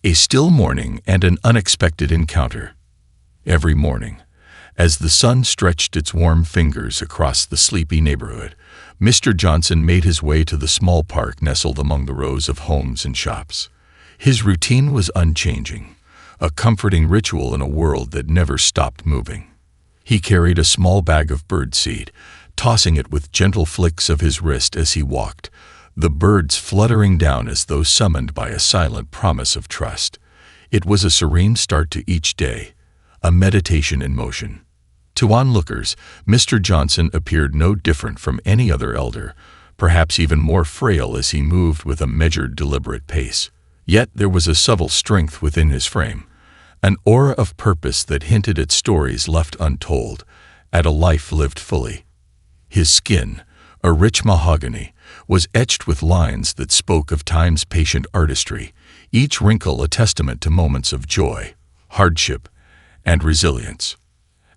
A still morning and an unexpected encounter. Every morning, as the sun stretched its warm fingers across the sleepy neighborhood, Mr. Johnson made his way to the small park nestled among the rows of homes and shops. His routine was unchanging, a comforting ritual in a world that never stopped moving. He carried a small bag of birdseed, tossing it with gentle flicks of his wrist as he walked, the birds fluttering down as though summoned by a silent promise of trust. It was a serene start to each day, a meditation in motion. To onlookers, Mr. Johnson appeared no different from any other elder, perhaps even more frail as he moved with a measured, deliberate pace. Yet there was a subtle strength within his frame, an aura of purpose that hinted at stories left untold, at a life lived fully. His skin, a rich mahogany, was etched with lines that spoke of time's patient artistry, each wrinkle a testament to moments of joy, hardship, and resilience.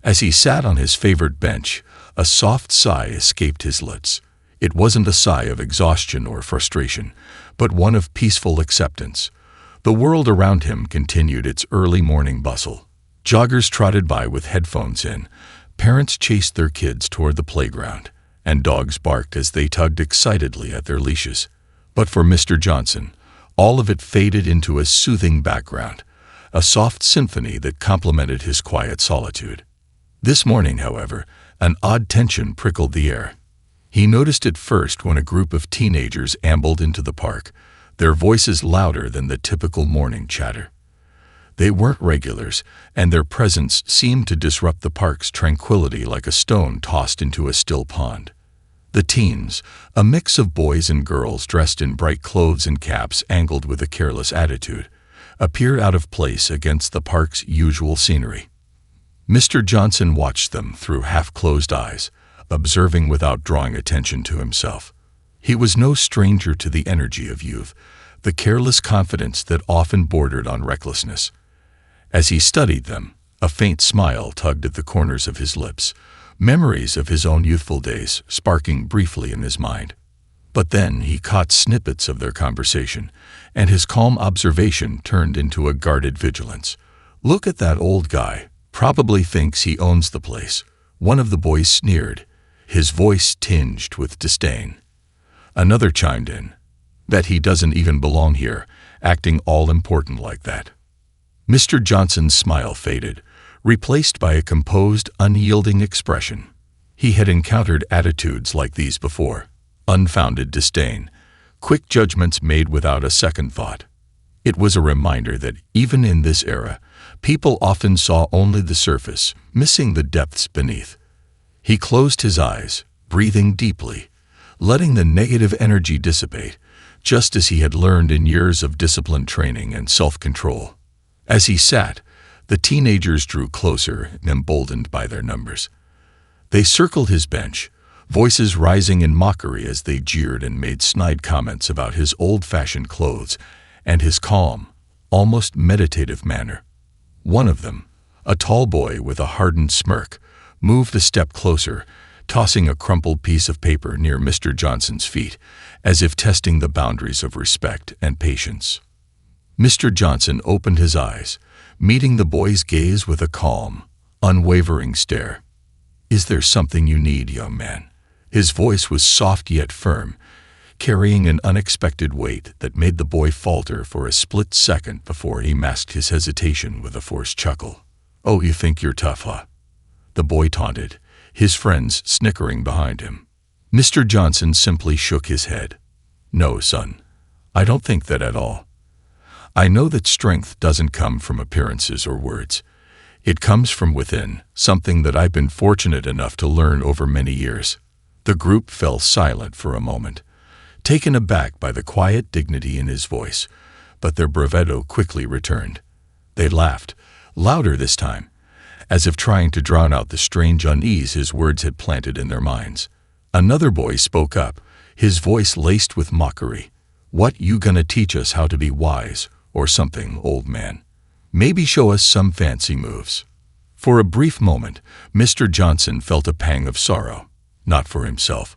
As he sat on his favorite bench, a soft sigh escaped his lips. It wasn't a sigh of exhaustion or frustration, but one of peaceful acceptance. The world around him continued its early morning bustle. Joggers trotted by with headphones in, parents chased their kids toward the playground, and dogs barked as they tugged excitedly at their leashes. But for Mr. Johnson, all of it faded into a soothing background, a soft symphony that complemented his quiet solitude. This morning, however, an odd tension prickled the air. He noticed it first when a group of teenagers ambled into the park, their voices louder than the typical morning chatter. They weren't regulars, and their presence seemed to disrupt the park's tranquility like a stone tossed into a still pond. The teens, a mix of boys and girls dressed in bright clothes and caps angled with a careless attitude, appeared out of place against the park's usual scenery. Mr. Johnson watched them through half-closed eyes, observing without drawing attention to himself. He was no stranger to the energy of youth, the careless confidence that often bordered on recklessness. As he studied them, a faint smile tugged at the corners of his lips, memories of his own youthful days sparking briefly in his mind. But then he caught snippets of their conversation, and his calm observation turned into a guarded vigilance. "Look at that old guy. Probably thinks he owns the place," one of the boys sneered, his voice tinged with disdain. Another chimed in, "Bet he doesn't even belong here, acting all important like that." Mr. Johnson's smile faded, replaced by a composed, unyielding expression. He had encountered attitudes like these before: unfounded disdain, quick judgments made without a second thought. It was a reminder that even in this era, people often saw only the surface, missing the depths beneath. He closed his eyes, breathing deeply, letting the negative energy dissipate, just as he had learned in years of disciplined training and self-control. As he sat, the teenagers drew closer, emboldened by their numbers. They circled his bench, voices rising in mockery as they jeered and made snide comments about his old-fashioned clothes and his calm, almost meditative manner. One of them, a tall boy with a hardened smirk, moved a step closer, tossing a crumpled piece of paper near Mr. Johnson's feet, as if testing the boundaries of respect and patience. Mr. Johnson opened his eyes, meeting the boy's gaze with a calm, unwavering stare. "Is there something you need, young man?" His voice was soft yet firm, carrying an unexpected weight that made the boy falter for a split second before he masked his hesitation with a forced chuckle. "Oh, you think you're tough, huh?" the boy taunted, his friends snickering behind him. Mr. Johnson simply shook his head. "No, son, I don't think that at all. I know that strength doesn't come from appearances or words. It comes from within, something that I've been fortunate enough to learn over many years." The group fell silent for a moment, taken aback by the quiet dignity in his voice, but their bravado quickly returned. They laughed, louder this time, as if trying to drown out the strange unease his words had planted in their minds. Another boy spoke up, his voice laced with mockery. "What, you gonna teach us how to be wise, or something, old man? Maybe show us some fancy moves." For a brief moment, Mr. Johnson felt a pang of sorrow, not for himself,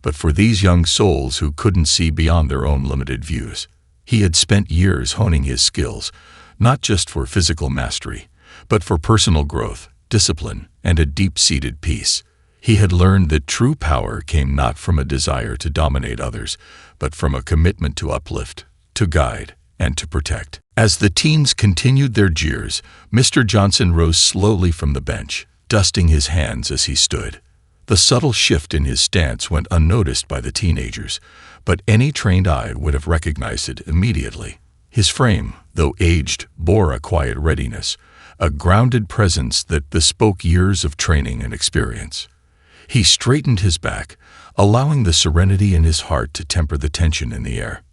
but for these young souls who couldn't see beyond their own limited views. He had spent years honing his skills, not just for physical mastery, but for personal growth, discipline, and a deep-seated peace. He had learned that true power came not from a desire to dominate others, but from a commitment to uplift, to guide, and to protect. As the teens continued their jeers, Mr. Johnson rose slowly from the bench, dusting his hands as he stood. The subtle shift in his stance went unnoticed by the teenagers, but any trained eye would have recognized it immediately. His frame, though aged, bore a quiet readiness, a grounded presence that bespoke years of training and experience. He straightened his back, allowing the serenity in his heart to temper the tension in the air.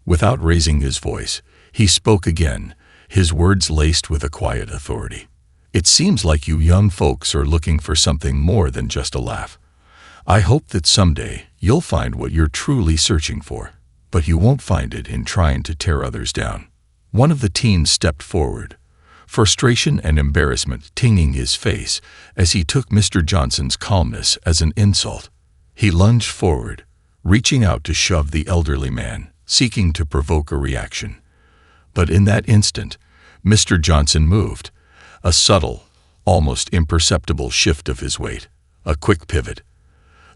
Without raising his voice, he spoke again, his words laced with a quiet authority. "It seems like you young folks are looking for something more than just a laugh. I hope that someday you'll find what you're truly searching for, but you won't find it in trying to tear others down." One of the teens stepped forward, frustration and embarrassment tinging his face as he took Mr. Johnson's calmness as an insult. He lunged forward, reaching out to shove the elderly man, seeking to provoke a reaction. But in that instant, Mr. Johnson moved, a subtle, almost imperceptible shift of his weight, a quick pivot.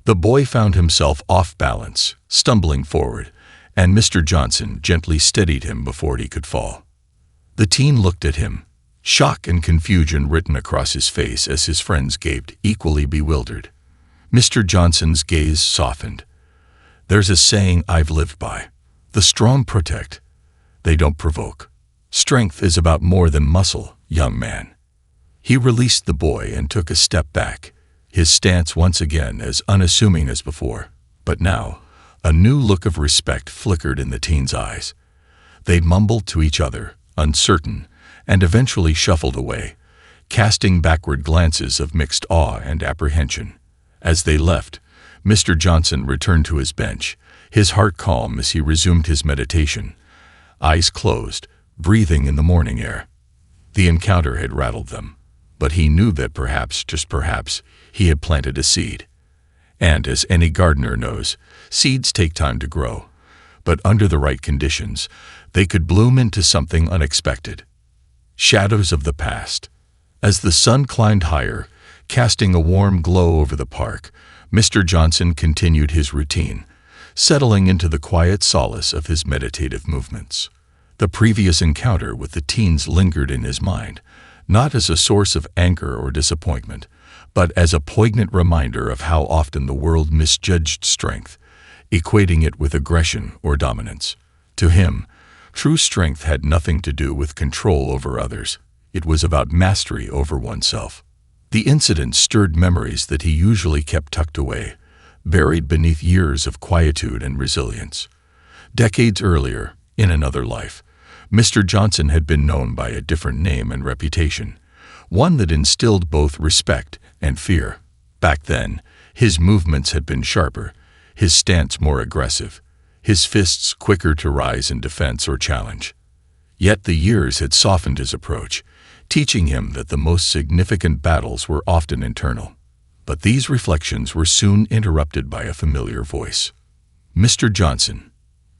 The boy found himself off balance, stumbling forward, and Mr. Johnson gently steadied him before he could fall. The teen looked at him, shock and confusion written across his face as his friends gaped, equally bewildered. Mr. Johnson's gaze softened. "There's a saying I've lived by. The strong protect. They don't provoke. Strength is about more than muscle, young man." He released the boy and took a step back, his stance once again as unassuming as before. But now, a new look of respect flickered in the teen's eyes. They mumbled to each other, uncertain, and eventually shuffled away, casting backward glances of mixed awe and apprehension. As they left, Mr. Johnson returned to his bench, his heart calm as he resumed his meditation, eyes closed, breathing in the morning air. The encounter had rattled them, but he knew that perhaps, just perhaps, he had planted a seed. And as any gardener knows, seeds take time to grow, but under the right conditions, they could bloom into something unexpected. Shadows of the past. As the sun climbed higher, casting a warm glow over the park, Mr. Johnson continued his routine, settling into the quiet solace of his meditative movements. The previous encounter with the teens lingered in his mind, not as a source of anger or disappointment, but as a poignant reminder of how often the world misjudged strength, equating it with aggression or dominance. To him, true strength had nothing to do with control over others. It was about mastery over oneself. The incident stirred memories that he usually kept tucked away, buried beneath years of quietude and resilience. Decades earlier, in another life, Mr. Johnson had been known by a different name and reputation, one that instilled both respect and fear. Back then, his movements had been sharper, his stance more aggressive, his fists quicker to rise in defense or challenge. Yet the years had softened his approach, teaching him that the most significant battles were often internal. But these reflections were soon interrupted by a familiar voice. "Mr. Johnson,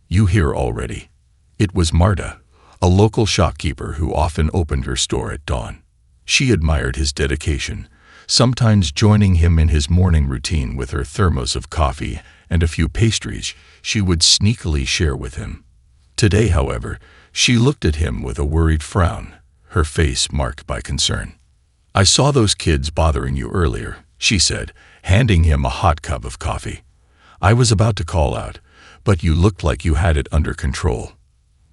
you here already?" It was Marta, a local shopkeeper who often opened her store at dawn. She admired his dedication, sometimes joining him in his morning routine with her thermos of coffee and a few pastries she would sneakily share with him. Today, however, she looked at him with a worried frown, her face marked by concern. "I saw those kids bothering you earlier," she said, handing him a hot cup of coffee. "I was about to call out, but you looked like you had it under control."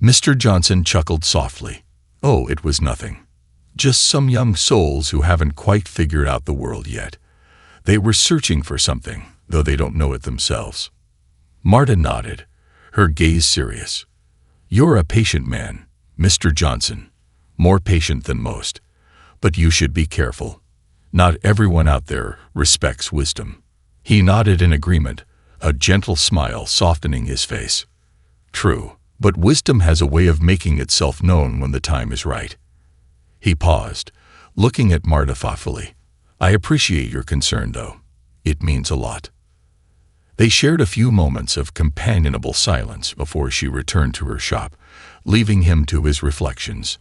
Mr. Johnson chuckled softly. "Oh, it was nothing. Just some young souls who haven't quite figured out the world yet. They were searching for something, though they don't know it themselves." Marta nodded, her gaze serious. "You're a patient man, Mr. Johnson, more patient than most. But you should be careful. Not everyone out there respects wisdom." He nodded in agreement, a gentle smile softening his face. "True, but wisdom has a way of making itself known when the time is right." He paused, looking at Marta thoughtfully. "I appreciate your concern, though. It means a lot." They shared a few moments of companionable silence before she returned to her shop, leaving him to his reflections.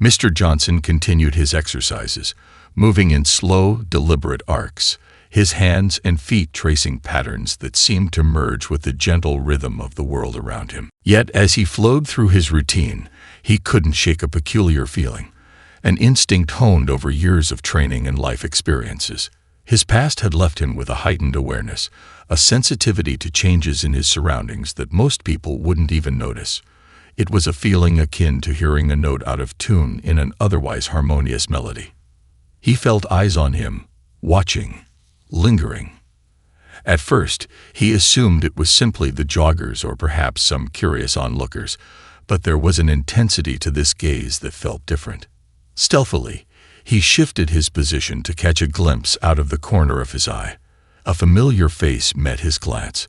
Mr. Johnson continued his exercises, moving in slow, deliberate arcs, his hands and feet tracing patterns that seemed to merge with the gentle rhythm of the world around him. Yet, as he flowed through his routine, he couldn't shake a peculiar feeling, an instinct honed over years of training and life experiences. His past had left him with a heightened awareness, a sensitivity to changes in his surroundings that most people wouldn't even notice. It was a feeling akin to hearing a note out of tune in an otherwise harmonious melody. He felt eyes on him, watching, lingering. At first, he assumed it was simply the joggers or perhaps some curious onlookers, but there was an intensity to this gaze that felt different. Stealthily, he shifted his position to catch a glimpse out of the corner of his eye. A familiar face met his glance,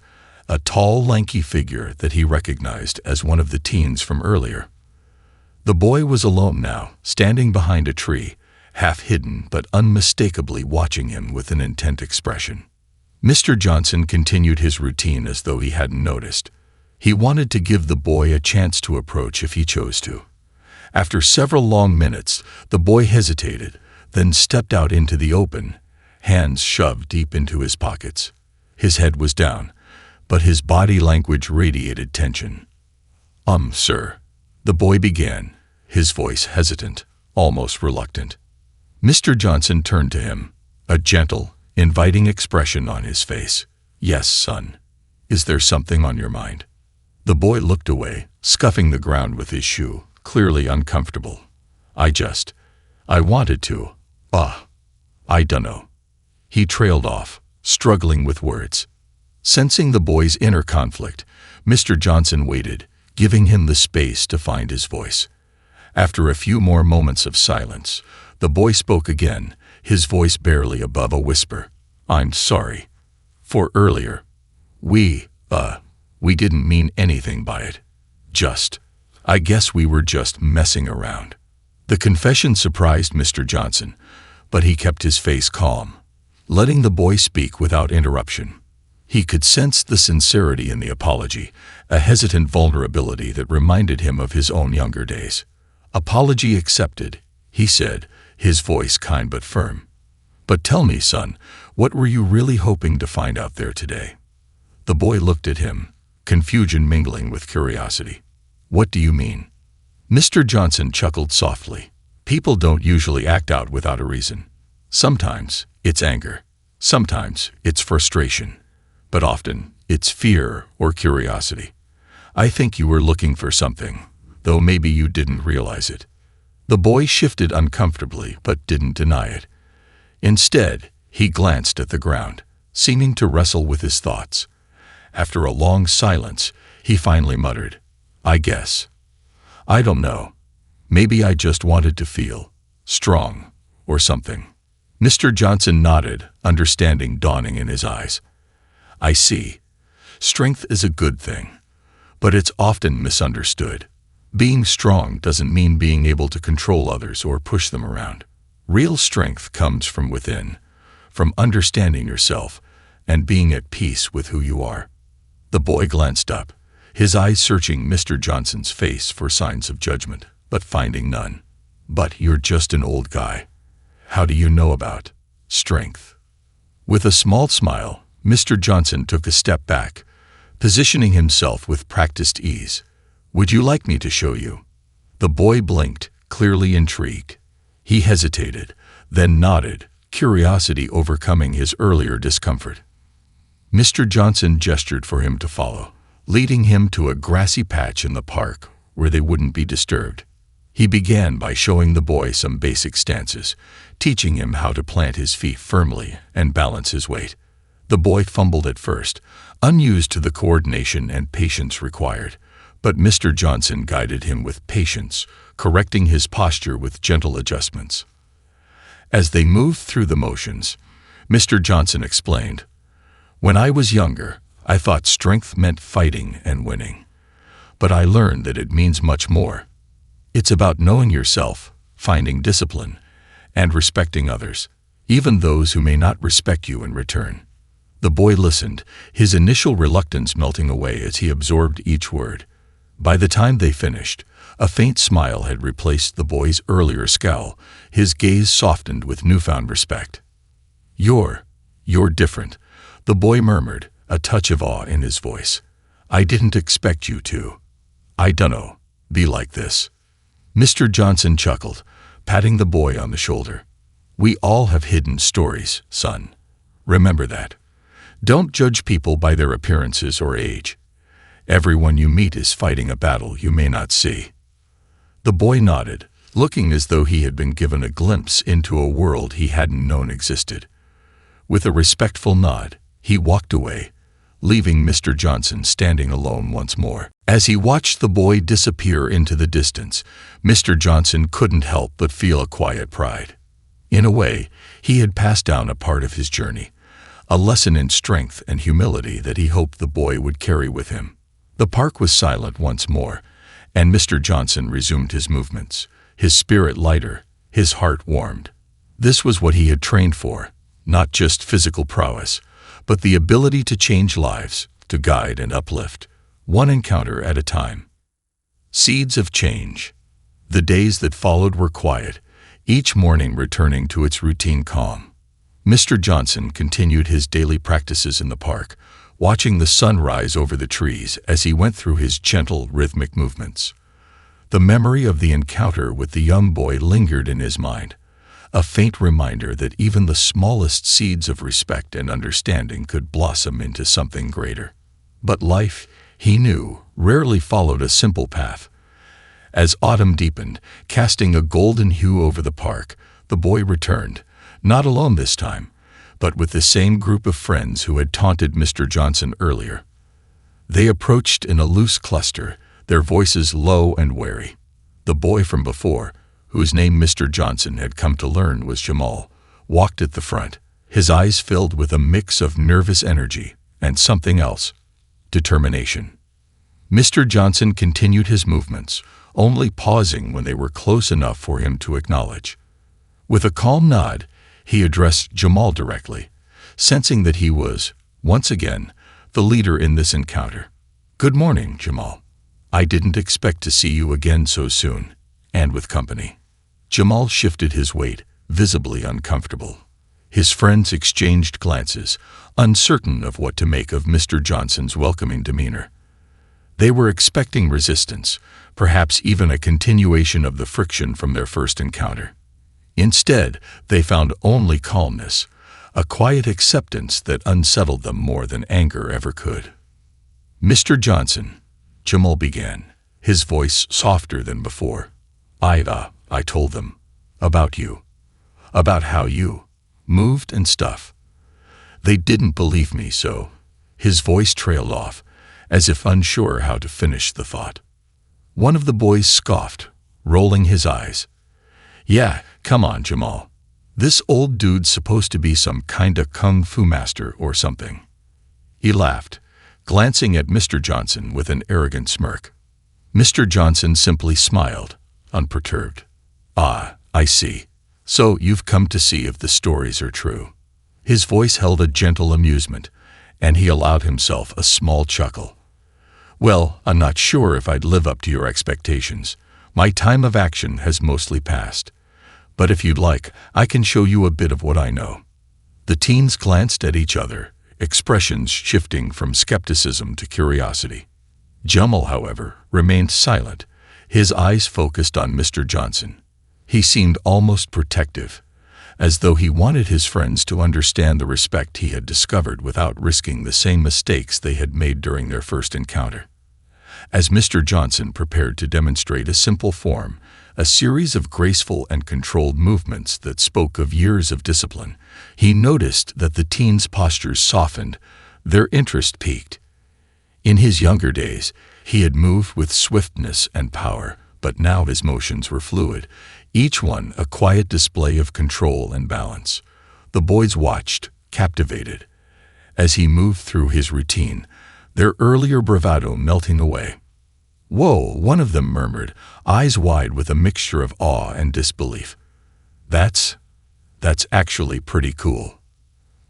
a tall, lanky figure that he recognized as one of the teens from earlier. The boy was alone now, standing behind a tree, half hidden but unmistakably watching him with an intent expression. Mr. Johnson continued his routine as though he hadn't noticed. He wanted to give the boy a chance to approach if he chose to. After several long minutes, the boy hesitated, then stepped out into the open, hands shoved deep into his pockets. His head was down, but his body language radiated tension. Sir," the boy began, his voice hesitant, almost reluctant. Mr. Johnson turned to him, a gentle, inviting expression on his face. "Yes, son. Is there something on your mind?" The boy looked away, scuffing the ground with his shoe, clearly uncomfortable. I wanted to. I dunno." He trailed off, struggling with words. Sensing the boy's inner conflict, Mr. Johnson waited, giving him the space to find his voice. After a few more moments of silence, the boy spoke again, his voice barely above a whisper. "I'm sorry. For earlier. We didn't mean anything by it. I guess we were just messing around." The confession surprised Mr. Johnson, but he kept his face calm, letting the boy speak without interruption. He could sense the sincerity in the apology, a hesitant vulnerability that reminded him of his own younger days. "Apology accepted," he said, his voice kind but firm. "But tell me, son, what were you really hoping to find out there today?" The boy looked at him, confusion mingling with curiosity. "What do you mean?" Mr. Johnson chuckled softly. "People don't usually act out without a reason. Sometimes it's anger, sometimes it's frustration, but often it's fear or curiosity. I think you were looking for something, though maybe you didn't realize it." The boy shifted uncomfortably but didn't deny it. Instead, he glanced at the ground, seeming to wrestle with his thoughts. After a long silence, he finally muttered, I don't know. Maybe I just wanted to feel strong or something." Mr. Johnson nodded, understanding dawning in his eyes. "I see. Strength is a good thing, but it's often misunderstood. Being strong doesn't mean being able to control others or push them around. Real strength comes from within, from understanding yourself and being at peace with who you are." The boy glanced up, his eyes searching Mr. Johnson's face for signs of judgment, but finding none. "But you're just an old guy. How do you know about strength?" With a small smile, Mr. Johnson took a step back, positioning himself with practiced ease. "Would you like me to show you?" The boy blinked, clearly intrigued. He hesitated, then nodded, curiosity overcoming his earlier discomfort. Mr. Johnson gestured for him to follow, leading him to a grassy patch in the park where they wouldn't be disturbed. He began by showing the boy some basic stances, teaching him how to plant his feet firmly and balance his weight. The boy fumbled at first, unused to the coordination and patience required, but Mr. Johnson guided him with patience, correcting his posture with gentle adjustments. As they moved through the motions, Mr. Johnson explained, "When I was younger, I thought strength meant fighting and winning. But I learned that it means much more. It's about knowing yourself, finding discipline, and respecting others, even those who may not respect you in return." The boy listened, his initial reluctance melting away as he absorbed each word. By the time they finished, a faint smile had replaced the boy's earlier scowl, his gaze softened with newfound respect. You're different," the boy murmured, a touch of awe in his voice. "I didn't expect you to. I dunno, be like this." Mr. Johnson chuckled, patting the boy on the shoulder. "We all have hidden stories, son. Remember that. Don't judge people by their appearances or age. Everyone you meet is fighting a battle you may not see." The boy nodded, looking as though he had been given a glimpse into a world he hadn't known existed. With a respectful nod, he walked away, leaving Mr. Johnson standing alone once more. As he watched the boy disappear into the distance, Mr. Johnson couldn't help but feel a quiet pride. In a way, he had passed down a part of his journey, a lesson in strength and humility that he hoped the boy would carry with him. The park was silent once more, and Mr. Johnson resumed his movements, his spirit lighter, his heart warmed. This was what he had trained for, not just physical prowess, but the ability to change lives, to guide and uplift, one encounter at a time. Seeds of change. The days that followed were quiet, each morning returning to its routine calm. Mr. Johnson continued his daily practices in the park, watching the sun rise over the trees as he went through his gentle, rhythmic movements. The memory of the encounter with the young boy lingered in his mind, a faint reminder that even the smallest seeds of respect and understanding could blossom into something greater. But life, he knew, rarely followed a simple path. As autumn deepened, casting a golden hue over the park, the boy returned, not alone this time, but with the same group of friends who had taunted Mr. Johnson earlier. They approached in a loose cluster, their voices low and wary. The boy from before, whose name Mr. Johnson had come to learn was Jamal, walked at the front, his eyes filled with a mix of nervous energy and something else, determination. Mr. Johnson continued his movements, only pausing when they were close enough for him to acknowledge. With a calm nod, he addressed Jamal directly, sensing that he was, once again, the leader in this encounter. "Good morning, Jamal. I didn't expect to see you again so soon, and with company." Jamal shifted his weight, visibly uncomfortable. His friends exchanged glances, uncertain of what to make of Mr. Johnson's welcoming demeanor. They were expecting resistance, perhaps even a continuation of the friction from their first encounter. Instead, they found only calmness, a quiet acceptance that unsettled them more than anger ever could. "Mr. Johnson," Jamal began, his voice softer than before. I told them. About you. About how you moved and stuff. They didn't believe me, so..." His voice trailed off, as if unsure how to finish the thought. One of the boys scoffed, rolling his eyes. "Yeah, come on, Jamal. This old dude's supposed to be some kinda kung fu master or something." He laughed, glancing at Mr. Johnson with an arrogant smirk. Mr. Johnson simply smiled, unperturbed. "Ah, I see. So you've come to see if the stories are true." His voice held a gentle amusement, and he allowed himself a small chuckle. "Well, I'm not sure if I'd live up to your expectations. My time of action has mostly passed. But if you'd like, I can show you a bit of what I know." The teens glanced at each other, expressions shifting from skepticism to curiosity. Jamal, however, remained silent, his eyes focused on Mr. Johnson. He seemed almost protective, as though he wanted his friends to understand the respect he had discovered without risking the same mistakes they had made during their first encounter. As Mr. Johnson prepared to demonstrate a simple form, a series of graceful and controlled movements that spoke of years of discipline, he noticed that the teens' postures softened, their interest piqued. In his younger days, he had moved with swiftness and power, but now his motions were fluid, each one a quiet display of control and balance. The boys watched, captivated. As he moved through his routine, their earlier bravado melting away. "Whoa," one of them murmured, eyes wide with a mixture of awe and disbelief. That's actually pretty cool."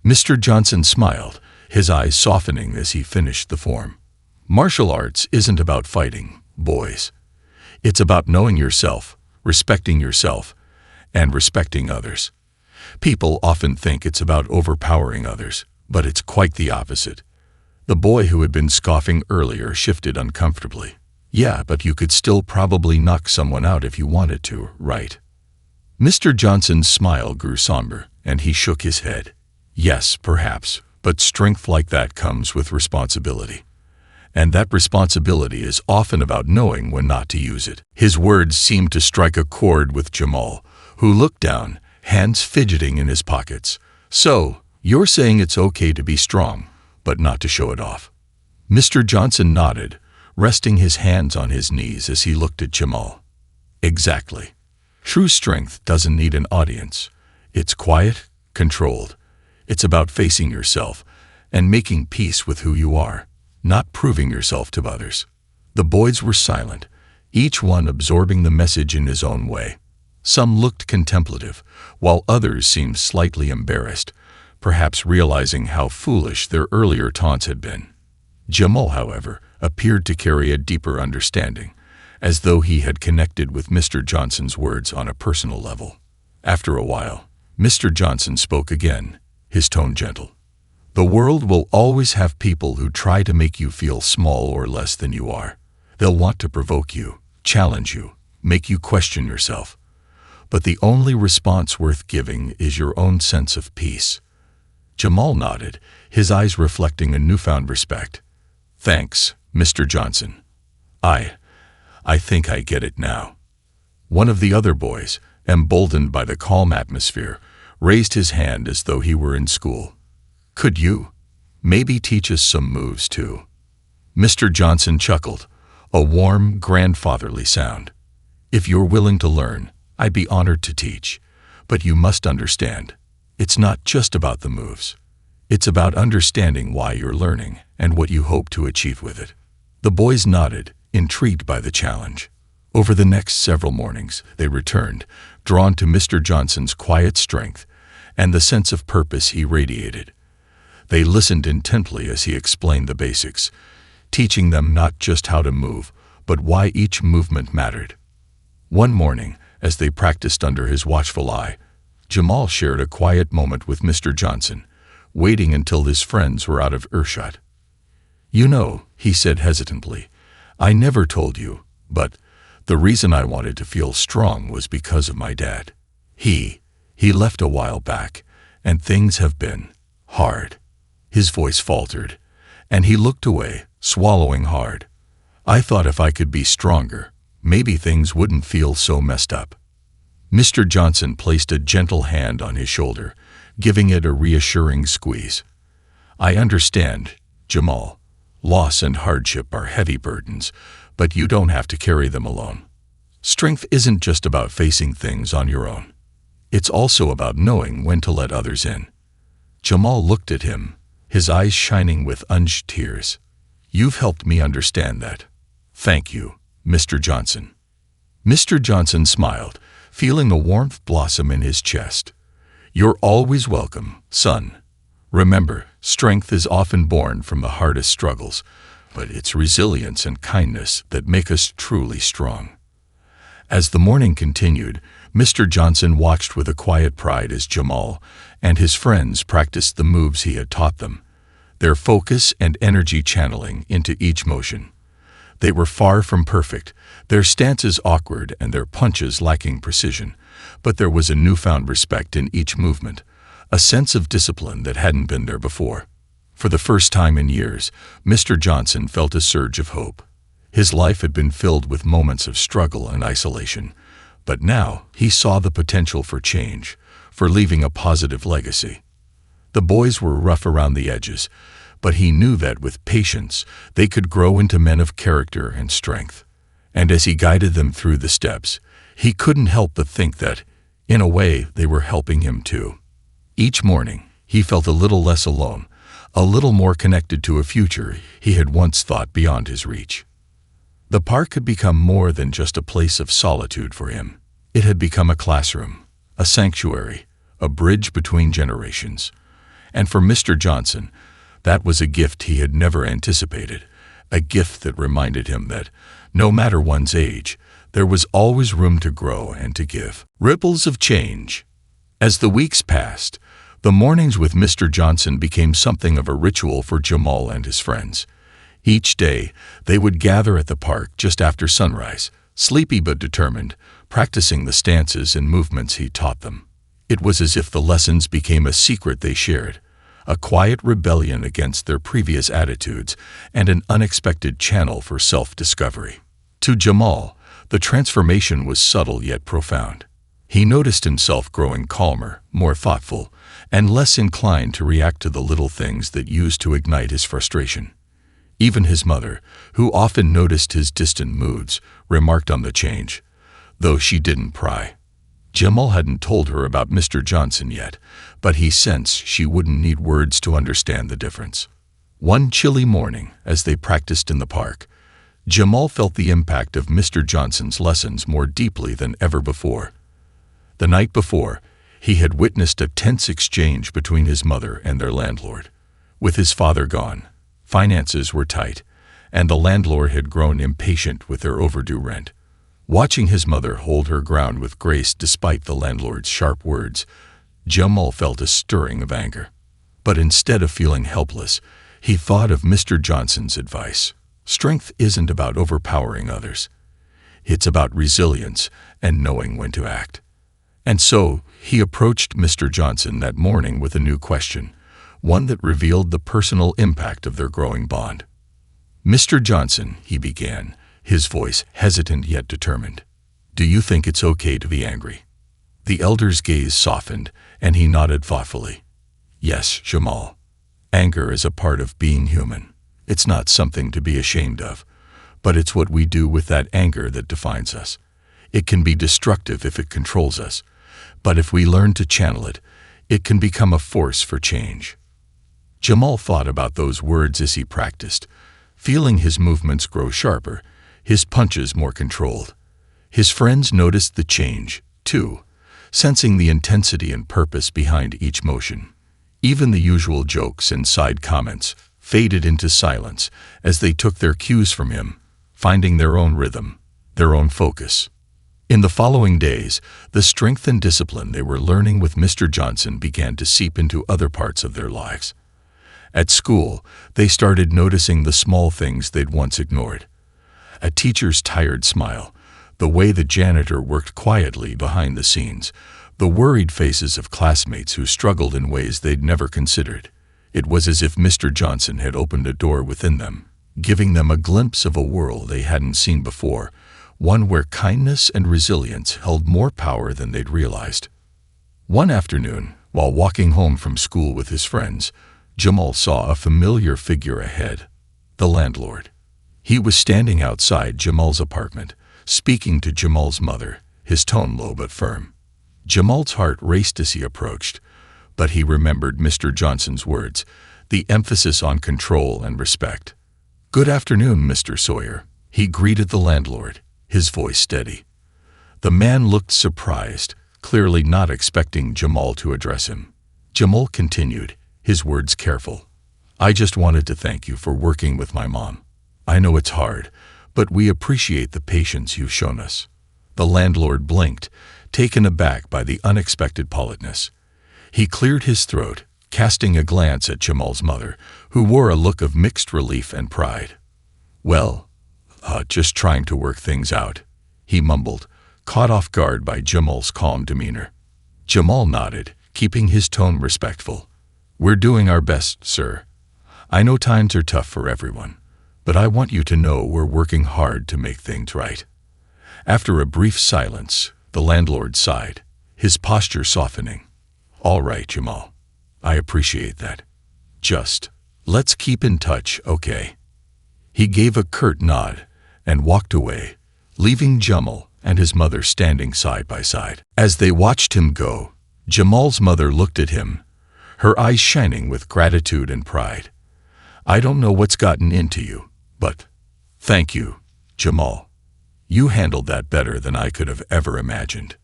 Mr. Johnson smiled, his eyes softening as he finished the form. Martial arts isn't about fighting, boys. It's about knowing yourself, and respecting others. People often think it's about overpowering others, but it's quite the opposite. The boy who had been scoffing earlier shifted uncomfortably. Yeah, but you could still probably knock someone out if you wanted to, right? Mr. Johnson's smile grew somber, and he shook his head. Yes, perhaps, but strength like that comes with responsibility. And that responsibility is often about knowing when not to use it. His words seemed to strike a chord with Jamal, who looked down, hands fidgeting in his pockets. So, you're saying it's okay to be strong, but not to show it off? Mr. Johnson nodded, resting his hands on his knees as he looked at Jamal. Exactly. True strength doesn't need an audience. It's quiet, controlled. It's about facing yourself and making peace with who you are, not proving yourself to others. The boys were silent, each one absorbing the message in his own way. Some looked contemplative, while others seemed slightly embarrassed, perhaps realizing how foolish their earlier taunts had been. Jamal, however, appeared to carry a deeper understanding, as though he had connected with Mr. Johnson's words on a personal level. After a while, Mr. Johnson spoke again, his tone gentle. The world will always have people who try to make you feel small or less than you are. They'll want to provoke you, challenge you, make you question yourself. But the only response worth giving is your own sense of peace. Jamal nodded, his eyes reflecting a newfound respect. Thanks, Mr. Johnson. I think I get it now. One of the other boys, emboldened by the calm atmosphere, raised his hand as though he were in school. Could you maybe teach us some moves too? Mr. Johnson chuckled, a warm, grandfatherly sound. If you're willing to learn, I'd be honored to teach. But you must understand, it's not just about the moves. It's about understanding why you're learning and what you hope to achieve with it. The boys nodded, intrigued by the challenge. Over the next several mornings, they returned, drawn to Mr. Johnson's quiet strength and the sense of purpose he radiated. They listened intently as he explained the basics, teaching them not just how to move, but why each movement mattered. One morning, as they practiced under his watchful eye, Jamal shared a quiet moment with Mr. Johnson, waiting until his friends were out of earshot. You know, he said hesitantly, I never told you, but the reason I wanted to feel strong was because of my dad. He left a while back, and things have been hard. His voice faltered, and he looked away, swallowing hard. I thought if I could be stronger, maybe things wouldn't feel so messed up. Mr. Johnson placed a gentle hand on his shoulder, giving it a reassuring squeeze. I understand, Jamal. Loss and hardship are heavy burdens, but you don't have to carry them alone. Strength isn't just about facing things on your own. It's also about knowing when to let others in. Jamal looked at him, his eyes shining with unshed tears. You've helped me understand that. Thank you, Mr. Johnson. Mr. Johnson smiled, feeling a warmth blossom in his chest. You're always welcome, son. Remember, strength is often born from the hardest struggles, but it's resilience and kindness that make us truly strong. As the morning continued, Mr. Johnson watched with a quiet pride as Jamal and his friends practiced the moves he had taught them, their focus and energy channeling into each motion. They were far from perfect, their stances awkward and their punches lacking precision, but there was a newfound respect in each movement, a sense of discipline that hadn't been there before. For the first time in years, Mr. Johnson felt a surge of hope. His life had been filled with moments of struggle and isolation, but now he saw the potential for change, for leaving a positive legacy. The boys were rough around the edges, but he knew that with patience they could grow into men of character and strength. And as he guided them through the steps, he couldn't help but think that, in a way, they were helping him too. Each morning, he felt a little less alone, a little more connected to a future he had once thought beyond his reach. The park had become more than just a place of solitude for him. It had become a classroom, a sanctuary, a bridge between generations. And for Mr. Johnson, That was a gift he had never anticipated, a gift that reminded him that, no matter one's age, there was always room to grow and to give. Ripples of change. As the weeks passed, the mornings with Mr. Johnson became something of a ritual for Jamal and his friends. Each day, they would gather at the park just after sunrise, sleepy but determined, practicing the stances and movements he taught them. It was as if the lessons became a secret they shared, a quiet rebellion against their previous attitudes and an unexpected channel for self-discovery. To Jamal, the transformation was subtle yet profound. He noticed himself growing calmer, more thoughtful, and less inclined to react to the little things that used to ignite his frustration. Even his mother, who often noticed his distant moods, remarked on the change, though she didn't pry. Jamal hadn't told her about Mr. Johnson yet, but he sensed she wouldn't need words to understand the difference. One chilly morning, as they practiced in the park, Jamal felt the impact of Mr. Johnson's lessons more deeply than ever before. The night before, he had witnessed a tense exchange between his mother and their landlord. With his father gone, finances were tight, and the landlord had grown impatient with their overdue rent. Watching his mother hold her ground with grace despite the landlord's sharp words, Jamal felt a stirring of anger. But instead of feeling helpless, he thought of Mr. Johnson's advice. Strength isn't about overpowering others. It's about resilience and knowing when to act. And so, he approached Mr. Johnson that morning with a new question, one that revealed the personal impact of their growing bond. "Mr. Johnson," he began, his voice hesitant yet determined, "do you think it's okay to be angry?" The elder's gaze softened, and he nodded thoughtfully. "Yes, Jamal. Anger is a part of being human. It's not something to be ashamed of, but it's what we do with that anger that defines us. It can be destructive if it controls us, but if we learn to channel it, it can become a force for change." Jamal thought about those words as he practiced, feeling his movements grow sharper, his punches more controlled. His friends noticed the change, too, sensing the intensity and purpose behind each motion. Even the usual jokes and side comments faded into silence as they took their cues from him, finding their own rhythm, their own focus. In the following days, the strength and discipline they were learning with Mr. Johnson began to seep into other parts of their lives. At school, they started noticing the small things they'd once ignored. A teacher's tired smile, the way the janitor worked quietly behind the scenes, the worried faces of classmates who struggled in ways they'd never considered. It was as if Mr. Johnson had opened a door within them, giving them a glimpse of a world they hadn't seen before, one where kindness and resilience held more power than they'd realized. One afternoon, while walking home from school with his friends, Jamal saw a familiar figure ahead, the landlord. He was standing outside Jamal's apartment, speaking to Jamal's mother, his tone low but firm. Jamal's heart raced as he approached, but he remembered Mr. Johnson's words, the emphasis on control and respect. "Good afternoon, Mr. Sawyer," he greeted the landlord, his voice steady. The man looked surprised, clearly not expecting Jamal to address him. Jamal continued, his words careful. "I just wanted to thank you for working with my mom. I know it's hard, but we appreciate the patience you've shown us." The landlord blinked, taken aback by the unexpected politeness. He cleared his throat, casting a glance at Jamal's mother, who wore a look of mixed relief and pride. "Well, just trying to work things out," he mumbled, caught off guard by Jamal's calm demeanor. Jamal nodded, keeping his tone respectful. "We're doing our best, sir. I know times are tough for everyone, but I want you to know we're working hard to make things right." After a brief silence, the landlord sighed, his posture softening. "All right, Jamal. I appreciate that. Just, let's keep in touch, okay?" He gave a curt nod and walked away, leaving Jamal and his mother standing side by side. As they watched him go, Jamal's mother looked at him, her eyes shining with gratitude and pride. "I don't know what's gotten into you, but thank you, Jamal. You handled that better than I could have ever imagined."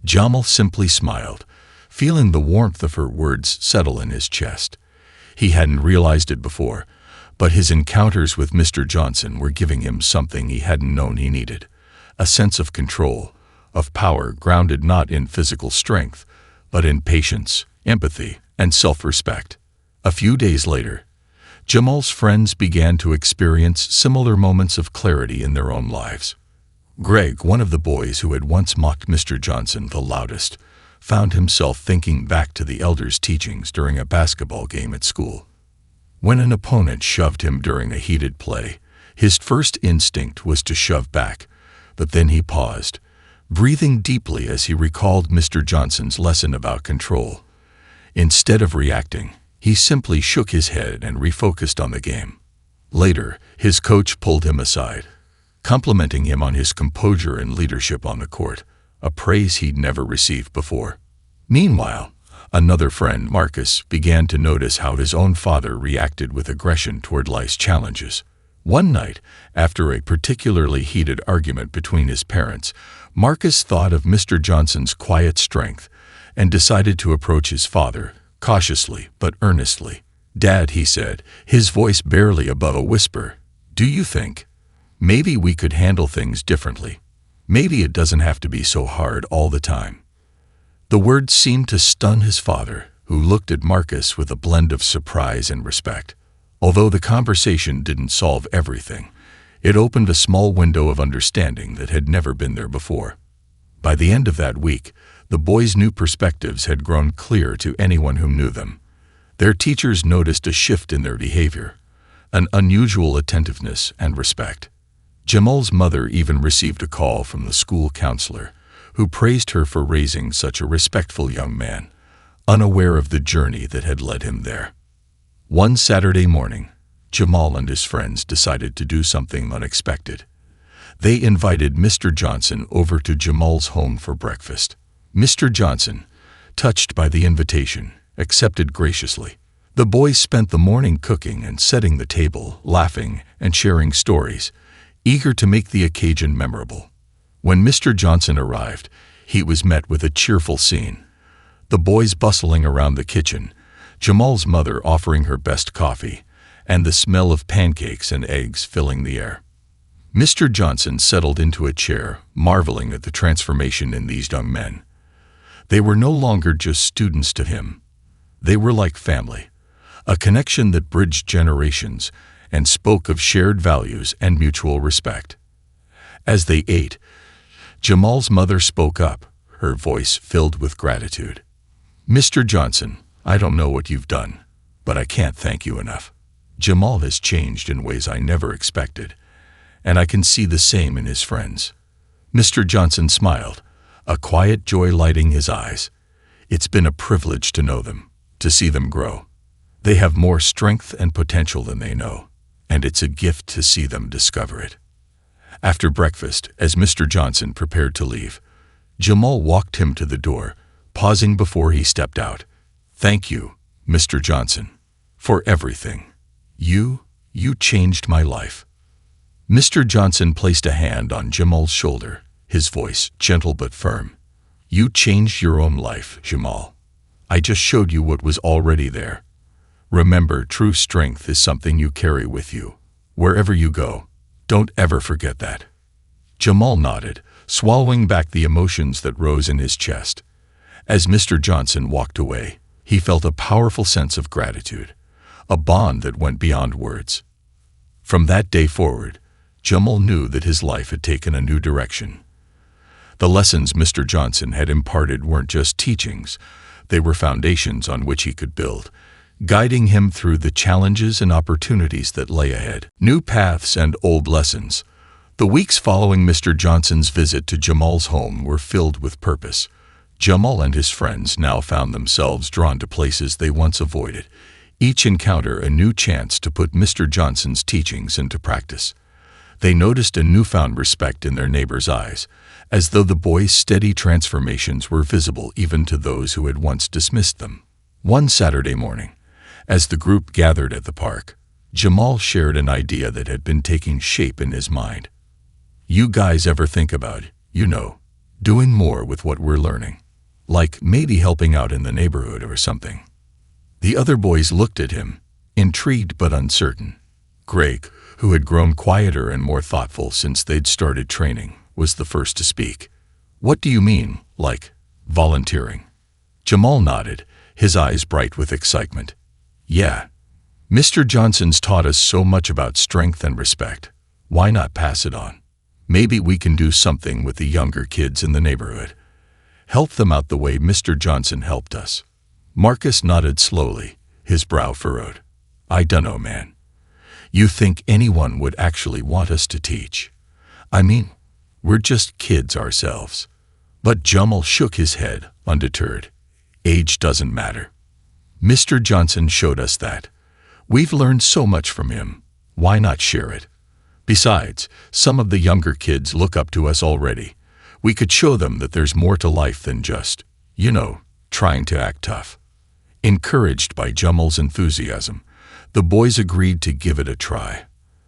Jamal simply smiled, feeling the warmth of her words settle in his chest. He hadn't realized it before, but his encounters with Mr. Johnson were giving him something he hadn't known he needed: a sense of control, of power grounded not in physical strength, but in patience, empathy, and self-respect. A few days later, Jamal's friends began to experience similar moments of clarity in their own lives. Greg, one of the boys who had once mocked Mr. Johnson the loudest, found himself thinking back to the elders' teachings during a basketball game at school. When an opponent shoved him during a heated play, his first instinct was to shove back, but then he paused, breathing deeply as he recalled Mr. Johnson's lesson about control. Instead of reacting, he simply shook his head and refocused on the game. Later, his coach pulled him aside, complimenting him on his composure and leadership on the court, a praise he'd never received before. Meanwhile, another friend, Marcus, began to notice how his own father reacted with aggression toward life's challenges. One night, after a particularly heated argument between his parents, Marcus thought of Mr. Johnson's quiet strength and decided to approach his father, cautiously but earnestly. "Dad," he said, his voice barely above a whisper, "do you think maybe we could handle things differently? Maybe it doesn't have to be so hard all the time." The words seemed to stun his father, who looked at Marcus with a blend of surprise and respect. Although the conversation didn't solve everything, it opened a small window of understanding that had never been there before. By the end of that week, the boys' new perspectives had grown clear to anyone who knew them. Their teachers noticed a shift in their behavior, an unusual attentiveness and respect. Jamal's mother even received a call from the school counselor, who praised her for raising such a respectful young man, unaware of the journey that had led him there. One Saturday morning, Jamal and his friends decided to do something unexpected. They invited Mr. Johnson over to Jamal's home for breakfast. Mr. Johnson, touched by the invitation, accepted graciously. The boys spent the morning cooking and setting the table, laughing and sharing stories, eager to make the occasion memorable. When Mr. Johnson arrived, he was met with a cheerful scene. The boys bustling around the kitchen, Jamal's mother offering her best coffee, and the smell of pancakes and eggs filling the air. Mr. Johnson settled into a chair, marveling at the transformation in these young men. They were no longer just students to him. They were like family, a connection that bridged generations and spoke of shared values and mutual respect. As they ate, Jamal's mother spoke up, her voice filled with gratitude. "Mr. Johnson, I don't know what you've done, but I can't thank you enough. Jamal has changed in ways I never expected, and I can see the same in his friends." Mr. Johnson smiled, a quiet joy lighting his eyes. "It's been a privilege to know them, to see them grow. They have more strength and potential than they know, and it's a gift to see them discover it." After breakfast, as Mr. Johnson prepared to leave, Jamal walked him to the door, pausing before he stepped out. "Thank you, Mr. Johnson, for everything. You changed my life." Mr. Johnson placed a hand on Jamal's shoulder, his voice gentle but firm. "You changed your own life, Jamal. I just showed you what was already there. Remember, true strength is something you carry with you, wherever you go. Don't ever forget that." Jamal nodded, swallowing back the emotions that rose in his chest. As Mr. Johnson walked away, he felt a powerful sense of gratitude, a bond that went beyond words. From that day forward, Jamal knew that his life had taken a new direction. The lessons Mr. Johnson had imparted weren't just teachings, they were foundations on which he could build, guiding him through the challenges and opportunities that lay ahead. New paths and old lessons. The weeks following Mr. Johnson's visit to Jamal's home were filled with purpose. Jamal and his friends now found themselves drawn to places they once avoided, each encounter a new chance to put Mr. Johnson's teachings into practice. They noticed a newfound respect in their neighbors' eyes, as though the boys' steady transformations were visible even to those who had once dismissed them. One Saturday morning, as the group gathered at the park, Jamal shared an idea that had been taking shape in his mind. "You guys ever think about, doing more with what we're learning? Like maybe helping out in the neighborhood or something?" The other boys looked at him, intrigued but uncertain. Greg, who had grown quieter and more thoughtful since they'd started training, was the first to speak. "What do you mean, like, volunteering?" Jamal nodded, his eyes bright with excitement. "Yeah. Mr. Johnson's taught us so much about strength and respect. Why not pass it on? Maybe we can do something with the younger kids in the neighborhood. Help them out the way Mr. Johnson helped us." Marcus nodded slowly, his brow furrowed. "I dunno, man. You think anyone would actually want us to teach? I mean, we're just kids ourselves." But Jamal shook his head, undeterred. "Age doesn't matter. Mr. Johnson showed us that. We've learned so much from him. Why not share it? Besides, some of the younger kids look up to us already. We could show them that there's more to life than just, trying to act tough." Encouraged by Jamal's enthusiasm, the boys agreed to give it a try.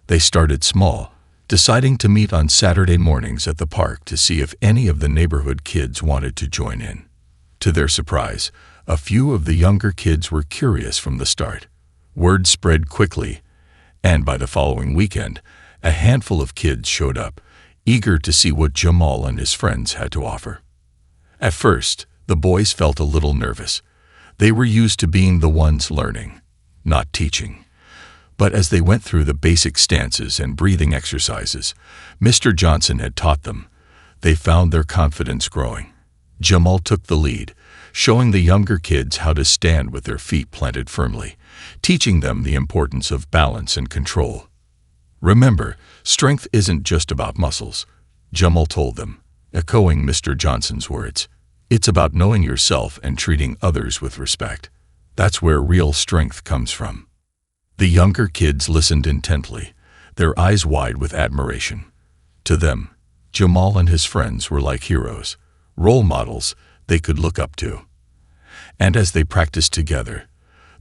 They started small, deciding to meet on Saturday mornings at the park to see if any of the neighborhood kids wanted to join in. To their surprise, a few of the younger kids were curious from the start. Word spread quickly, and by the following weekend, a handful of kids showed up, eager to see what Jamal and his friends had to offer. At first, the boys felt a little nervous. They were used to being the ones learning, not teaching. But as they went through the basic stances and breathing exercises Mr. Johnson had taught them, they found their confidence growing. Jamal took the lead, showing the younger kids how to stand with their feet planted firmly, teaching them the importance of balance and control. "Remember, strength isn't just about muscles," Jamal told them, echoing Mr. Johnson's words. "It's about knowing yourself and treating others with respect. That's where real strength comes from." The younger kids listened intently, their eyes wide with admiration. To them, Jamal and his friends were like heroes, role models they could look up to. And as they practiced together,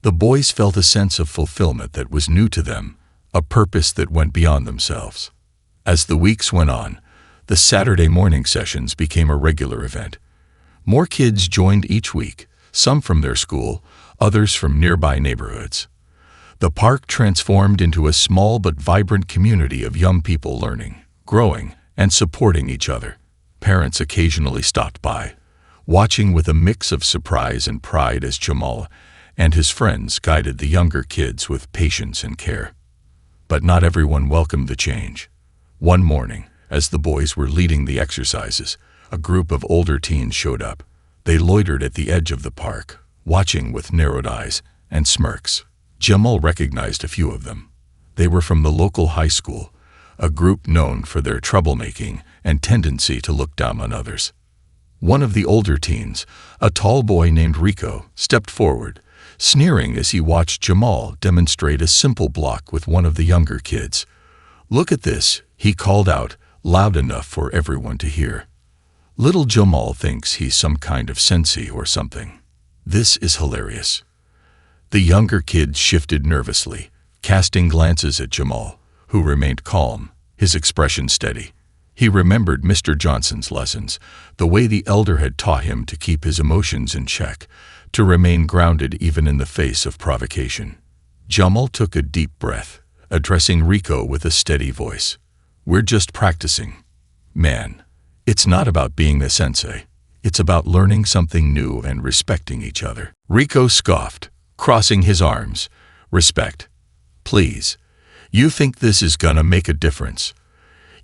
the boys felt a sense of fulfillment that was new to them, a purpose that went beyond themselves. As the weeks went on, the Saturday morning sessions became a regular event. More kids joined each week, some from their school, others from nearby neighborhoods. The park transformed into a small but vibrant community of young people learning, growing, and supporting each other. Parents occasionally stopped by, watching with a mix of surprise and pride as Jamal and his friends guided the younger kids with patience and care. But not everyone welcomed the change. One morning, as the boys were leading the exercises, a group of older teens showed up. They loitered at the edge of the park, watching with narrowed eyes and smirks. Jamal recognized a few of them. They were from the local high school, a group known for their troublemaking and tendency to look down on others. One of the older teens, a tall boy named Rico, stepped forward, sneering as he watched Jamal demonstrate a simple block with one of the younger kids. "Look at this," he called out, loud enough for everyone to hear. Little Jamal thinks he's some kind of sensei or something. This is hilarious. The younger kids shifted nervously, casting glances at Jamal, who remained calm, his expression steady. He remembered Mr. Johnson's lessons, the way the elder had taught him to keep his emotions in check, to remain grounded even in the face of provocation. Jamal took a deep breath, addressing Rico with a steady voice. "We're just practicing. Man, it's not about being a sensei. It's about learning something new and respecting each other." Rico scoffed, crossing his arms. "Respect? Please. You think this is gonna make a difference?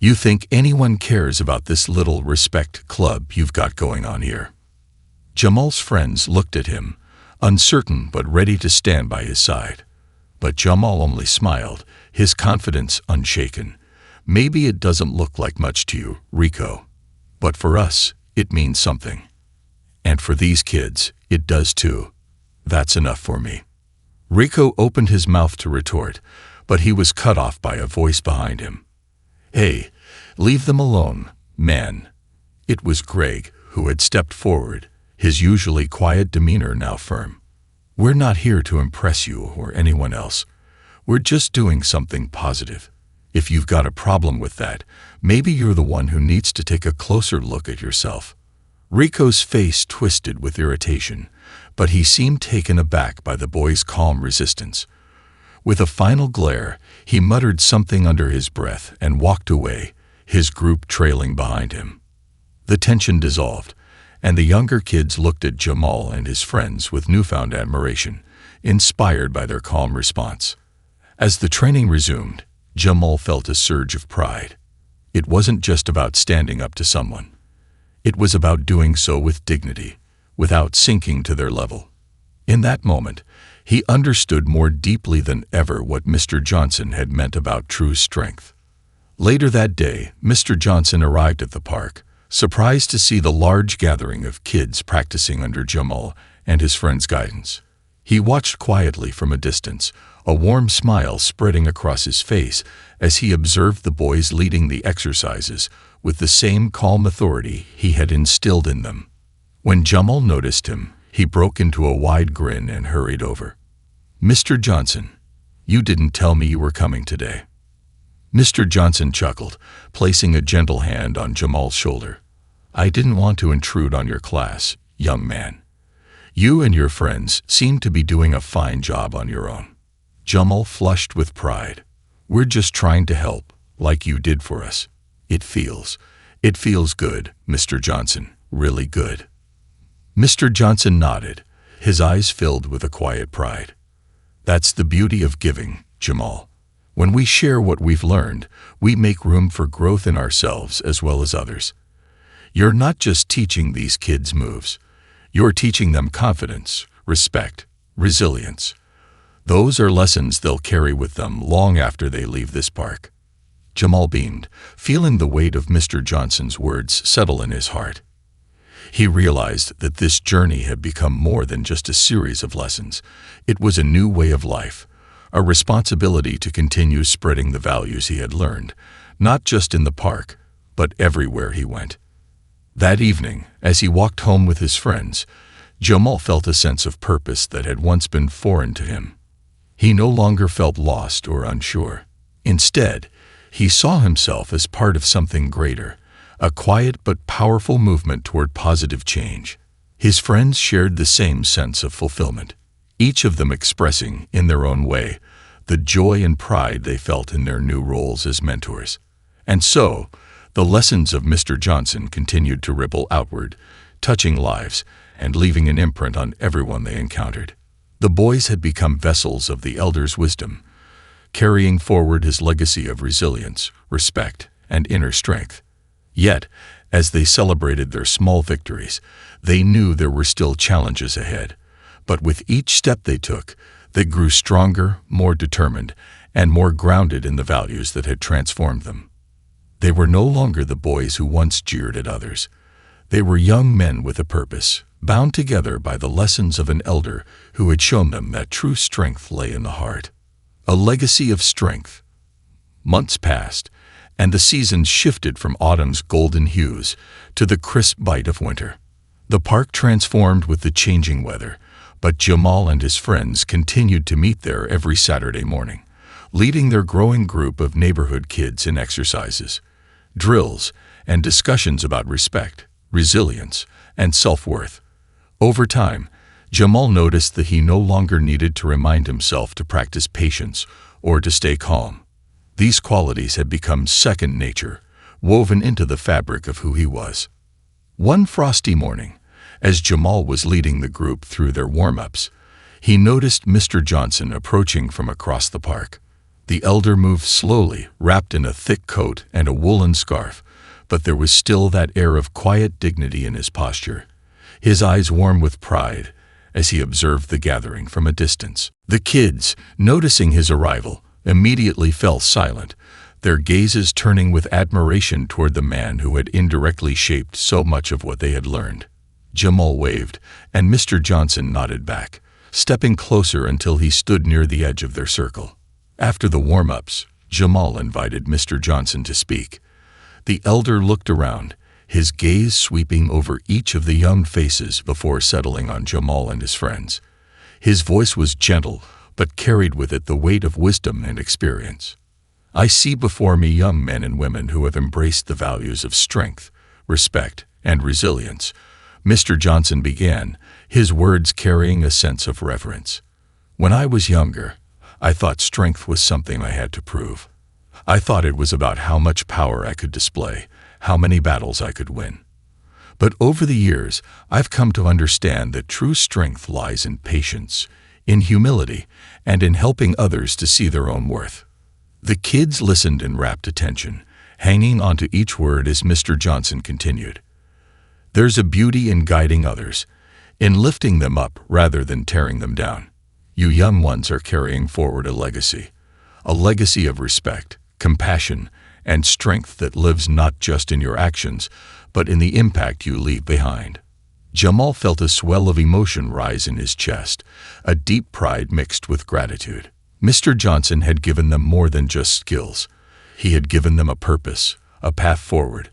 You think anyone cares about this little respect club you've got going on here?" Jamal's friends looked at him, uncertain but ready to stand by his side. But Jamal only smiled, his confidence unshaken. "Maybe it doesn't look like much to you, Rico. But for us, it means something. And for these kids, it does too. That's enough for me." Rico opened his mouth to retort, but he was cut off by a voice behind him. "Hey, leave them alone, man." It was Greg, who had stepped forward, his usually quiet demeanor now firm. "We're not here to impress you or anyone else. We're just doing something positive. If you've got a problem with that, maybe you're the one who needs to take a closer look at yourself." Rico's face twisted with irritation, but he seemed taken aback by the boy's calm resistance. With a final glare, he muttered something under his breath and walked away, his group trailing behind him. The tension dissolved, and the younger kids looked at Jamal and his friends with newfound admiration, inspired by their calm response. As the training resumed, Jamal felt a surge of pride. It wasn't just about standing up to someone. It was about doing so with dignity, without sinking to their level. In that moment, he understood more deeply than ever what Mr. Johnson had meant about true strength. Later that day, Mr. Johnson arrived at the park, surprised to see the large gathering of kids practicing under Jamal and his friend's guidance. He watched quietly from a distance, a warm smile spreading across his face as he observed the boys leading the exercises with the same calm authority he had instilled in them. When Jamal noticed him, he broke into a wide grin and hurried over. "Mr. Johnson, you didn't tell me you were coming today." Mr. Johnson chuckled, placing a gentle hand on Jamal's shoulder. "I didn't want to intrude on your class, young man. You and your friends seem to be doing a fine job on your own." Jamal flushed with pride. "We're just trying to help, like you did for us. It feels good, Mr. Johnson, really good." Mr. Johnson nodded, his eyes filled with a quiet pride. "That's the beauty of giving, Jamal. When we share what we've learned, we make room for growth in ourselves as well as others. You're not just teaching these kids moves. You're teaching them confidence, respect, resilience. Those are lessons they'll carry with them long after they leave this park." Jamal beamed, feeling the weight of Mr. Johnson's words settle in his heart. He realized that this journey had become more than just a series of lessons. It was a new way of life, a responsibility to continue spreading the values he had learned, not just in the park, but everywhere he went. That evening, as he walked home with his friends, Jamal felt a sense of purpose that had once been foreign to him. He no longer felt lost or unsure. Instead, he saw himself as part of something greater, a quiet but powerful movement toward positive change. His friends shared the same sense of fulfillment, each of them expressing, in their own way, the joy and pride they felt in their new roles as mentors. And so, the lessons of Mr. Johnson continued to ripple outward, touching lives and leaving an imprint on everyone they encountered. The boys had become vessels of the elder's wisdom, carrying forward his legacy of resilience, respect, and inner strength. Yet, as they celebrated their small victories, they knew there were still challenges ahead. But with each step they took, they grew stronger, more determined, and more grounded in the values that had transformed them. They were no longer the boys who once jeered at others. They were young men with a purpose, bound together by the lessons of an elder who had shown them that true strength lay in the heart. A legacy of strength. Months passed, and the seasons shifted from autumn's golden hues to the crisp bite of winter. The park transformed with the changing weather, but Jamal and his friends continued to meet there every Saturday morning, leading their growing group of neighborhood kids in exercises, drills, and discussions about respect, resilience, and self-worth. Over time, Jamal noticed that he no longer needed to remind himself to practice patience or to stay calm. These qualities had become second nature, woven into the fabric of who he was. One frosty morning, as Jamal was leading the group through their warm-ups, he noticed Mr. Johnson approaching from across the park. The elder moved slowly, wrapped in a thick coat and a woolen scarf, but there was still that air of quiet dignity in his posture, his eyes warm with pride as he observed the gathering from a distance. The kids, noticing his arrival, immediately fell silent, their gazes turning with admiration toward the man who had indirectly shaped so much of what they had learned. Jamal waved, and Mr. Johnson nodded back, stepping closer until he stood near the edge of their circle. After the warm-ups, Jamal invited Mr. Johnson to speak. The elder looked around, his gaze sweeping over each of the young faces before settling on Jamal and his friends. His voice was gentle, but carried with it the weight of wisdom and experience. "I see before me young men and women who have embraced the values of strength, respect, and resilience," Mr. Johnson began, his words carrying a sense of reverence. "When I was younger, I thought strength was something I had to prove. I thought it was about how much power I could display, how many battles I could win. But over the years, I've come to understand that true strength lies in patience, in humility, and in helping others to see their own worth. The kids listened in rapt attention, hanging onto each word as Mr. Johnson continued. There's a beauty in guiding others, in lifting them up rather than tearing them down. You young ones are carrying forward a legacy of respect, compassion, and strength that lives not just in your actions, but in the impact you leave behind. Jamal felt a swell of emotion rise in his chest, a deep pride mixed with gratitude. Mr. Johnson had given them more than just skills. He had given them a purpose, a path forward,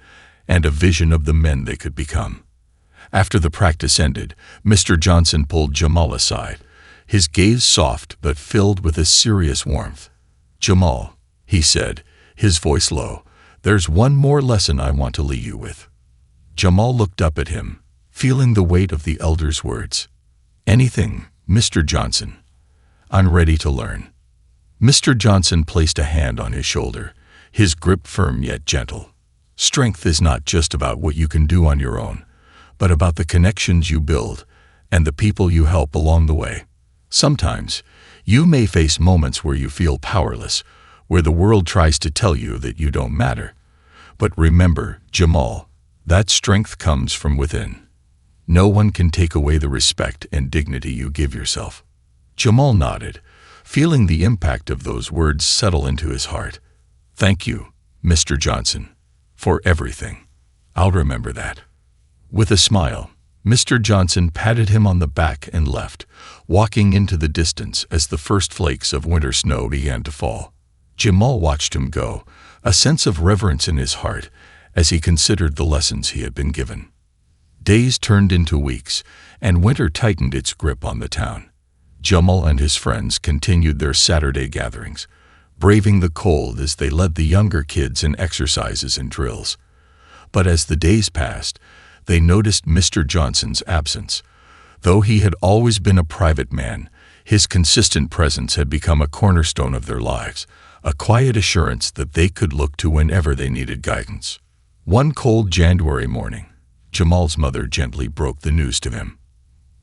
and a vision of the men they could become. After the practice ended, Mr. Johnson pulled Jamal aside, his gaze soft but filled with a serious warmth. "Jamal," he said, his voice low, "there's one more lesson I want to leave you with." Jamal looked up at him, feeling the weight of the elder's words. "Anything, Mr. Johnson. I'm ready to learn." Mr. Johnson placed a hand on his shoulder, his grip firm yet gentle. Strength is not just about what you can do on your own, but about the connections you build and the people you help along the way. Sometimes, you may face moments where you feel powerless, where the world tries to tell you that you don't matter. But remember, Jamal, that strength comes from within. No one can take away the respect and dignity you give yourself. Jamal nodded, feeling the impact of those words settle into his heart. "Thank you, Mr. Johnson, for everything. I'll remember that." With a smile, Mr. Johnson patted him on the back and left, walking into the distance as the first flakes of winter snow began to fall. Jamal watched him go, a sense of reverence in his heart as he considered the lessons he had been given. Days turned into weeks, and winter tightened its grip on the town. Jamal and his friends continued their Saturday gatherings, braving the cold as they led the younger kids in exercises and drills. But as the days passed, they noticed Mr. Johnson's absence. Though he had always been a private man, his consistent presence had become a cornerstone of their lives, a quiet assurance that they could look to whenever they needed guidance. One cold January morning, Jamal's mother gently broke the news to him.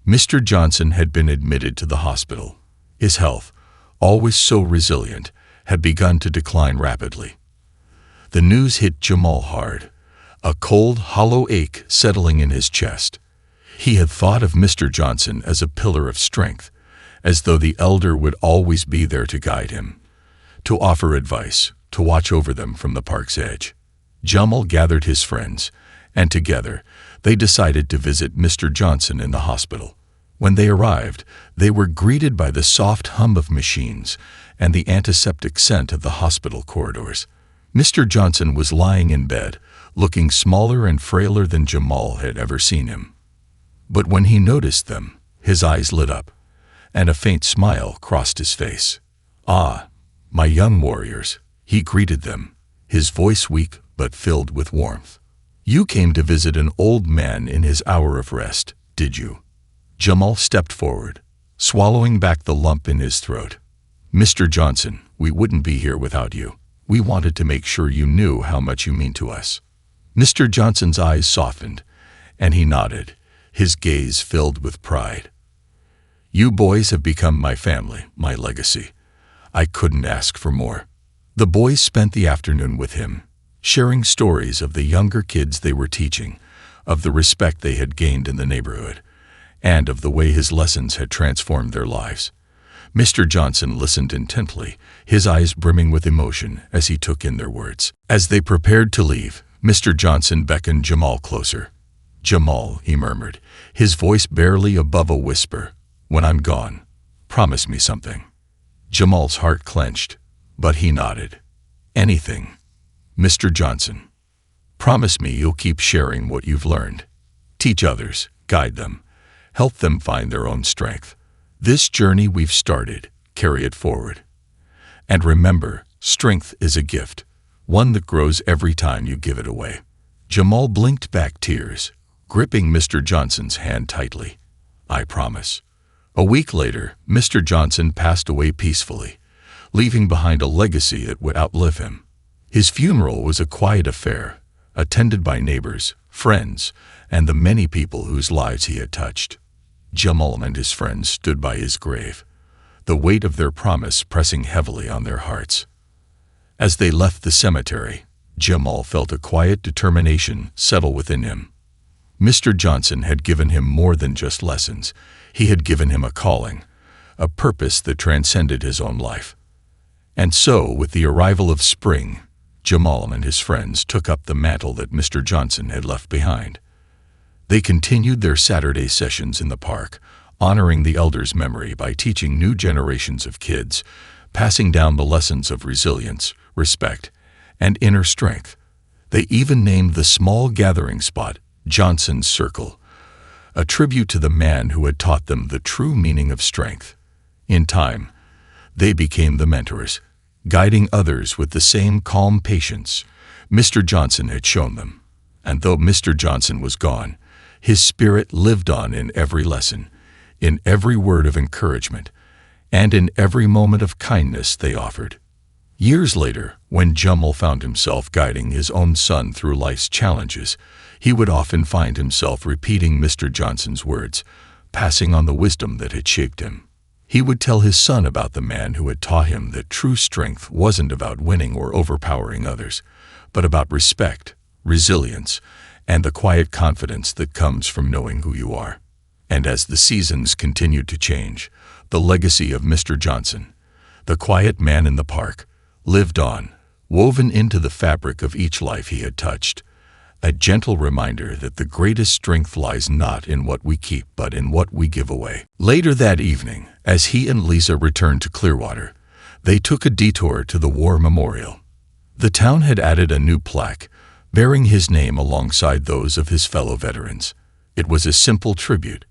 Mr. Johnson had been admitted to the hospital. His health, always so resilient, had begun to decline rapidly. The news hit Jamal hard, a cold, hollow ache settling in his chest. He had thought of Mr. Johnson as a pillar of strength, as though the elder would always be there to guide him, to offer advice, to watch over them from the park's edge. Jamal gathered his friends, and together they decided to visit Mr. Johnson in the hospital. When they arrived, they were greeted by the soft hum of machines and the antiseptic scent of the hospital corridors. Mr. Johnson was lying in bed, looking smaller and frailer than Jamal had ever seen him. But when he noticed them, his eyes lit up, and a faint smile crossed his face. "Ah, my young warriors," he greeted them, his voice weak but filled with warmth. "You came to visit an old man in his hour of rest, did you?" Jamal stepped forward, swallowing back the lump in his throat. "Mr. Johnson, we wouldn't be here without you. We wanted to make sure you knew how much you mean to us." Mr. Johnson's eyes softened, and he nodded, his gaze filled with pride. "You boys have become my family, my legacy. I couldn't ask for more." The boys spent the afternoon with him, sharing stories of the younger kids they were teaching, of the respect they had gained in the neighborhood, and of the way his lessons had transformed their lives. Mr. Johnson listened intently, his eyes brimming with emotion as he took in their words. As they prepared to leave, Mr. Johnson beckoned Jamal closer. "Jamal," he murmured, his voice barely above a whisper, "when I'm gone, promise me something." Jamal's heart clenched, but he nodded. "Anything, Mr. Johnson. Promise me you'll keep sharing what you've learned. Teach others, guide them, help them find their own strength. This journey we've started, carry it forward. And remember, strength is a gift, one that grows every time you give it away." Jamal blinked back tears, gripping Mr. Johnson's hand tightly. "I promise." A week later, Mr. Johnson passed away peacefully, leaving behind a legacy that would outlive him. His funeral was a quiet affair, attended by neighbors, friends, and the many people whose lives he had touched. Jamal and his friends stood by his grave, the weight of their promise pressing heavily on their hearts. As they left the cemetery, Jamal felt a quiet determination settle within him. Mr. Johnson had given him more than just lessons. He had given him a calling, a purpose that transcended his own life. And so, with the arrival of spring, Jamal and his friends took up the mantle that Mr. Johnson had left behind. They continued their Saturday sessions in the park, honoring the elders' memory by teaching new generations of kids, passing down the lessons of resilience, respect, and inner strength. They even named the small gathering spot Johnson's Circle, a tribute to the man who had taught them the true meaning of strength. In time, they became the mentors, guiding others with the same calm patience Mr. Johnson had shown them. And though Mr. Johnson was gone, his spirit lived on in every lesson, in every word of encouragement, and in every moment of kindness they offered. Years later, when Jamal found himself guiding his own son through life's challenges, he would often find himself repeating Mr. Johnson's words, passing on the wisdom that had shaped him. He would tell his son about the man who had taught him that true strength wasn't about winning or overpowering others, but about respect, resilience, and the quiet confidence that comes from knowing who you are. And as the seasons continued to change, the legacy of Mr. Johnson, the quiet man in the park, lived on, woven into the fabric of each life he had touched, a gentle reminder that the greatest strength lies not in what we keep but in what we give away. Later that evening, as he and Lisa returned to Clearwater, they took a detour to the War Memorial. The town had added a new plaque, bearing his name alongside those of his fellow veterans. It was a simple tribute,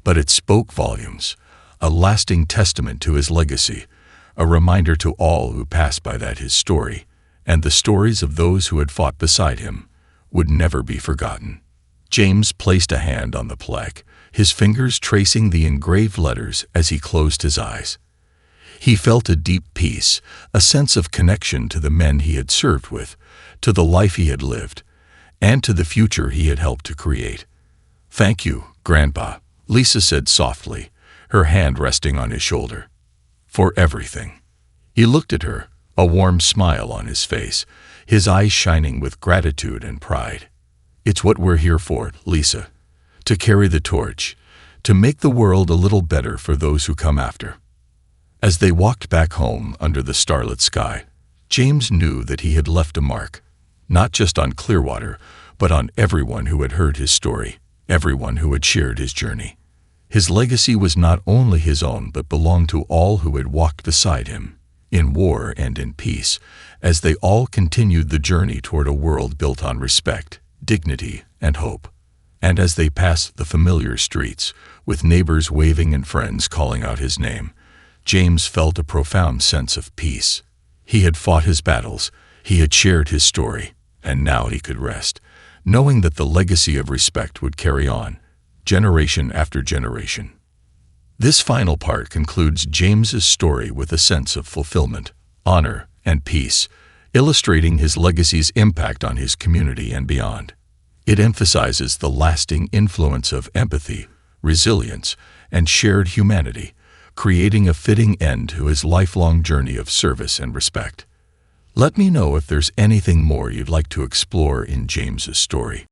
but it spoke volumes, a lasting testament to his legacy, a reminder to all who passed by that his story, and the stories of those who had fought beside him, would never be forgotten. James placed a hand on the plaque, his fingers tracing the engraved letters as he closed his eyes. He felt a deep peace, a sense of connection to the men he had served with, to the life he had lived, and to the future he had helped to create. "Thank you, Grandpa," Lisa said softly, her hand resting on his shoulder. "For everything." He looked at her, a warm smile on his face, his eyes shining with gratitude and pride. "It's what we're here for, Lisa, to carry the torch, to make the world a little better for those who come after." As they walked back home under the starlit sky, James knew that he had left a mark, not just on Clearwater, but on everyone who had heard his story, everyone who had shared his journey. His legacy was not only his own but belonged to all who had walked beside him, in war and in peace, as they all continued the journey toward a world built on respect, dignity, and hope. And as they passed the familiar streets, with neighbors waving and friends calling out his name, James felt a profound sense of peace. He had fought his battles, he had shared his story, and now he could rest, knowing that the legacy of respect would carry on, generation after generation. This final part concludes James's story with a sense of fulfillment, honor, and peace, illustrating his legacy's impact on his community and beyond. It emphasizes the lasting influence of empathy, resilience, and shared humanity, creating a fitting end to his lifelong journey of service and respect. Let me know if there's anything more you'd like to explore in James's story.